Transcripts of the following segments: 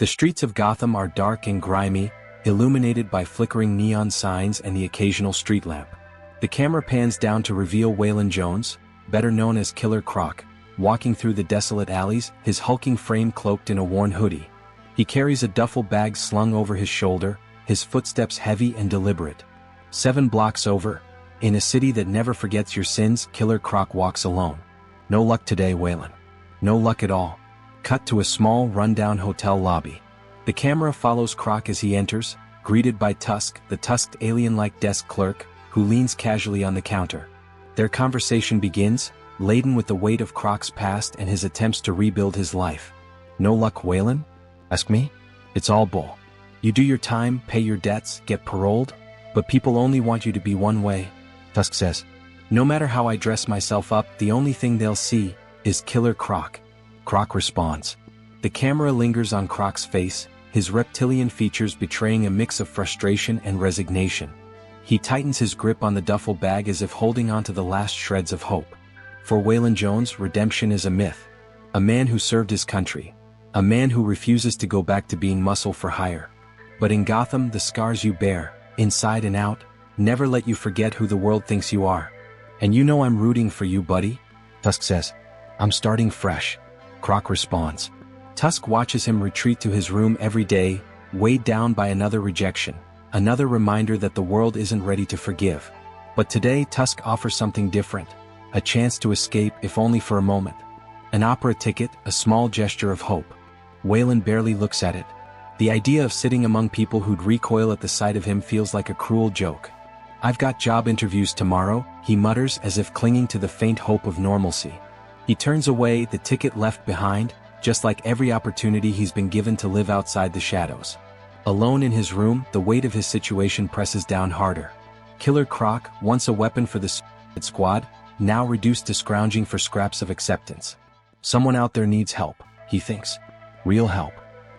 The streets of Gotham are dark and grimy, illuminated by flickering neon signs and the occasional street lamp. The camera pans down to reveal Waylon Jones, better known as Killer Croc, walking through the desolate alleys, his hulking frame cloaked in a worn hoodie. He carries a duffel bag slung over his shoulder, his footsteps heavy and deliberate. 7 blocks over, in a city that never forgets your sins, Killer Croc walks alone. No luck today, Waylon. No luck at all. Cut to a small, rundown hotel lobby. The camera follows Croc as he enters, greeted by Tusk, the tusked alien-like desk clerk, who leans casually on the counter. Their conversation begins, laden with the weight of Croc's past and his attempts to rebuild his life. No luck, Waylon? Ask me? It's all bull. You do your time, pay your debts, get paroled, but people only want you to be one way, Tusk says. No matter how I dress myself up, the only thing they'll see is Killer Croc. Croc responds. The camera lingers on Croc's face, his reptilian features betraying a mix of frustration and resignation. He tightens his grip on the duffel bag as if holding on to the last shreds of hope. For Waylon Jones, redemption is a myth. A man who served his country. A man who refuses to go back to being muscle for hire. But in Gotham, the scars you bear, inside and out, never let you forget who the world thinks you are. And you know I'm rooting for you, buddy, Tusk says. I'm starting fresh, Croc responds. Tusk watches him retreat to his room every day, weighed down by another rejection, another reminder that the world isn't ready to forgive. But today Tusk offers something different, a chance to escape if only for a moment. An opera ticket, a small gesture of hope. Waylon barely looks at it. The idea of sitting among people who'd recoil at the sight of him feels like a cruel joke. I've got job interviews tomorrow, he mutters as if clinging to the faint hope of normalcy. He turns away, the ticket left behind, just like every opportunity he's been given to live outside the shadows. Alone in his room, the weight of his situation presses down harder. Killer Croc, once a weapon for the Suicide Squad, now reduced to scrounging for scraps of acceptance. Someone out there needs help, he thinks. Real help.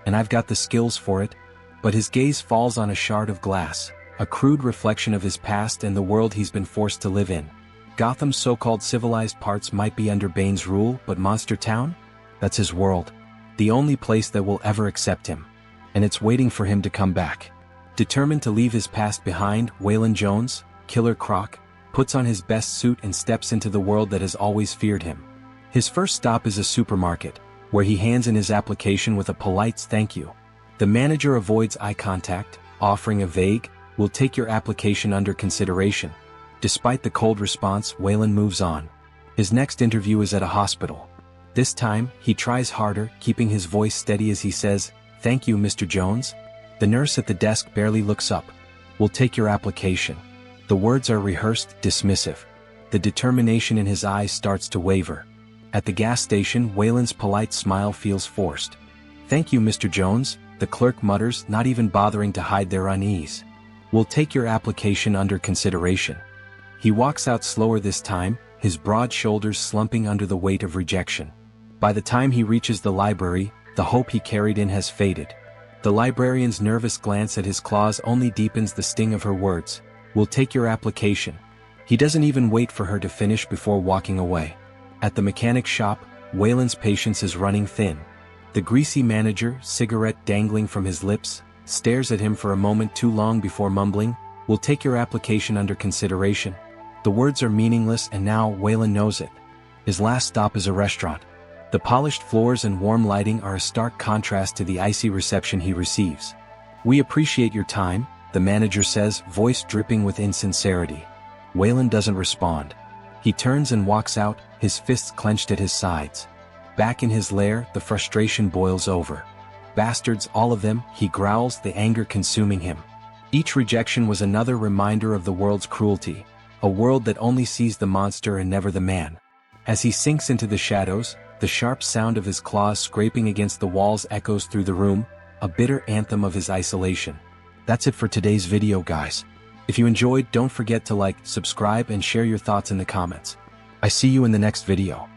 And I've got the skills for it. But his gaze falls on a shard of glass, a crude reflection of his past and the world he's been forced to live in. Gotham's so-called civilized parts might be under Bane's rule, but Monster Town? That's his world. The only place that will ever accept him. And it's waiting for him to come back. Determined to leave his past behind, Waylon Jones, Killer Croc, puts on his best suit and steps into the world that has always feared him. His first stop is a supermarket, where he hands in his application with a polite thank you. The manager avoids eye contact, offering a vague, "We'll take your application under consideration." Despite the cold response, Waylon moves on. His next interview is at a hospital. This time, he tries harder, keeping his voice steady as he says, "Thank you, Mr. Jones." The nurse at the desk barely looks up. "We'll take your application." The words are rehearsed, dismissive. The determination in his eyes starts to waver. At the gas station, Waylon's polite smile feels forced. "Thank you, Mr. Jones," the clerk mutters, not even bothering to hide their unease. "We'll take your application under consideration." He walks out slower this time, his broad shoulders slumping under the weight of rejection. By the time he reaches the library, the hope he carried in has faded. The librarian's nervous glance at his claws only deepens the sting of her words. "We'll take your application." He doesn't even wait for her to finish before walking away. At the mechanic shop, Waylon's patience is running thin. The greasy manager, cigarette dangling from his lips, stares at him for a moment too long before mumbling, "We'll take your application under consideration." The words are meaningless and now Waylon knows it. His last stop is a restaurant. The polished floors and warm lighting are a stark contrast to the icy reception he receives. "We appreciate your time," the manager says, voice dripping with insincerity. Waylon doesn't respond. He turns and walks out, his fists clenched at his sides. Back in his lair, the frustration boils over. "Bastards, all of them," he growls, the anger consuming him. Each rejection was another reminder of the world's cruelty, a world that only sees the monster and never the man. As he sinks into the shadows, the sharp sound of his claws scraping against the walls echoes through the room, a bitter anthem of his isolation. That's it for today's video, guys. If you enjoyed, don't forget to like, subscribe, and share your thoughts in the comments. I see you in the next video.